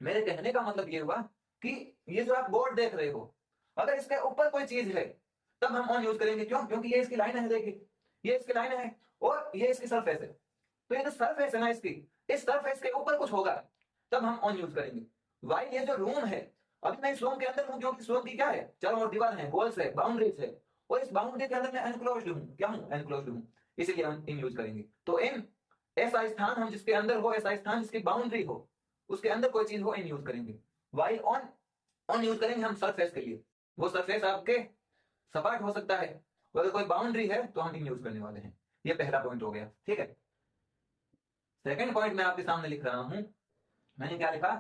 मेरे कहने का मतलब ये हुआ कि ये जो आप बोर्ड देख रहे हो, अगर इसके ऊपर कोई चीज है तब हम ऑन यूज करेंगे। क्यों? क्योंकि ये इसकी लाइन है, देखिए ये इसकी लाइन है और ये इसकी सरफेस है। तो ये जो सरफेस है ना इसकी, इस सरफेस के ऊपर कुछ होगा तब हम ऑन यूज करेंगे। वाइल ये जो रूम है, अभी मैं इस रूम के अंदर हूं क्योंकि इस रूम की क्या है, चारों ओर दीवार है, वॉल्स है, बाउंड्रीज है, और इस बाउंड्री के अंदर मैं एनक्लोज्ड हूं। क्या हूं? एनक्लोज्ड हूं। इसीलिए हम इन यूज करेंगे। तो इन ऐसा स्थान हम जिसके अंदर हो, ऐसा स्थान जिसकी बाउंड्री हो, उसके अंदर कोई चीज हो, इन यूज करेंगे। वाइल ऑन ऑन यूज करेंगे हम सरफेस के लिए। वो सरफेस आपके सपाट हो सकता है, अगर कोई बाउंड्री है तो हम इन यूज करने वाले हैं। ये पहला पॉइंट हो गया, ठीक है। सेकंड पॉइंट मैं आपके सामने लिख रहा हूं। मैंने क्या लिखा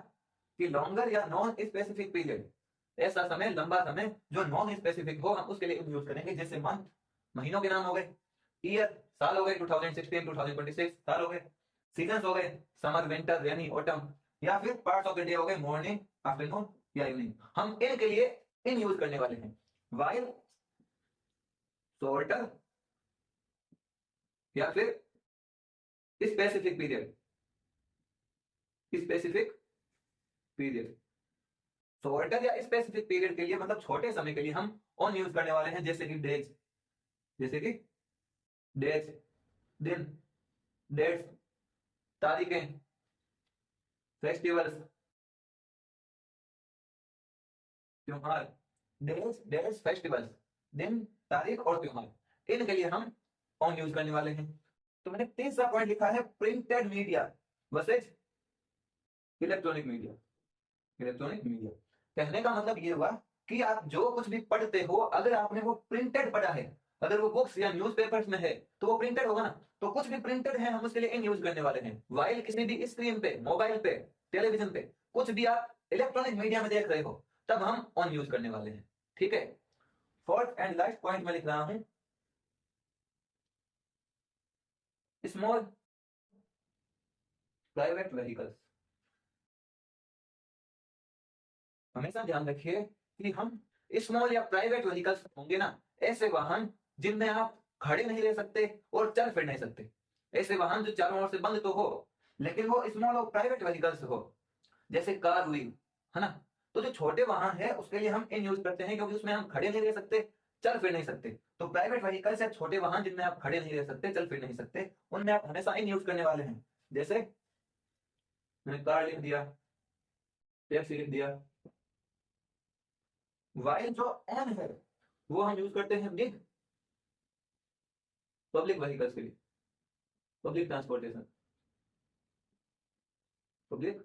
कि लॉन्गर या नॉन स्पेसिफिक पीरियड, ऐसा समय, लंबा समय जो नॉन स्पेसिफिक हो, हम उसके लिए यूज करेंगे। जैसे मंथ, महीनों के नाम हो गए, ईयर, साल हो गए, 2016 2026 साल हो गए, सीजन हो गए, समर, विंटर, रेनी, ऑटम, या फिर पार्ट्स ऑफ द डे हो गए, मॉर्निंग, आफ्टरनून या इवनिंग। हम इनके लिए इन यूज करने वाले हैं। वाइल शॉर्टर या फिर specific period, specific period, shorter या स्पेसिफिक पीरियड के लिए मतलब छोटे समय के लिए हम ऑन यूज करने वाले हैं। जैसे कि डेज, जैसे कि डेज, दिन, डेट्स, तारीखें, फेस्टिवल्स, त्योहार, डेज, डेट्स, फेस्टिवल्स, दिन, तारीख और त्योहार, इनके लिए हम ऑन यूज करने वाले हैं। तो मैंने तीसरा पॉइंट लिखा है printed media versus electronic media. Electronic media कहने का मतलब ये हुआ कि आप जो कुछ भी पढ़ते हो, अगर आपने वो प्रिंटेड पढ़ा है, अगर वो बुक्स या न्यूज़पेपर्स में है तो वो प्रिंटेड होगा ना। तो कुछ भी प्रिंटेड है हम उसके लिए इन यूज करने वाले हैं। वाइल किसी भी स्क्रीन पे, मोबाइल पे, टेलीविजन पे, कुछ भी आप इलेक्ट्रॉनिक मीडिया में देख रहे हो तब हम ऑन यूज करने वाले हैं, ठीक है। फोर्थ एंड लास्ट पॉइंट में लिख रहा हूं स्मॉल प्राइवेट व्हीकल्स। हमेशा ध्यान रखिए कि हम स्मॉल या प्राइवेट व्हीकल्स होंगे ना, ऐसे वाहन जिनमें आप खड़े नहीं रह सकते और चल फिर नहीं सकते, ऐसे वाहन जो चारों ओर से बंद तो हो लेकिन वो स्मॉल और प्राइवेट व्हीकल्स हो, जैसे कार हुई, है ना। तो जो छोटे वाहन है उसके लिए हम इन यूज करते हैं क्योंकि उसमें हम खड़े नहीं रह सकते, चल फिर नहीं सकते। तो प्राइवेट व्हीकल्स या छोटे वाहन जिनमें आप खड़े नहीं रह सकते, चल फिर नहीं सकते, उनमें आप हमेशा इन यूज करने वाले हैं। जैसे मैंने कार लिख दिया, टैक्सी लिख दिया। वाइल जो ऑन है वो हम यूज करते हैं बिग पब्लिक व्हीकल्स के लिए, पब्लिक ट्रांसपोर्टेशन, पब्लिक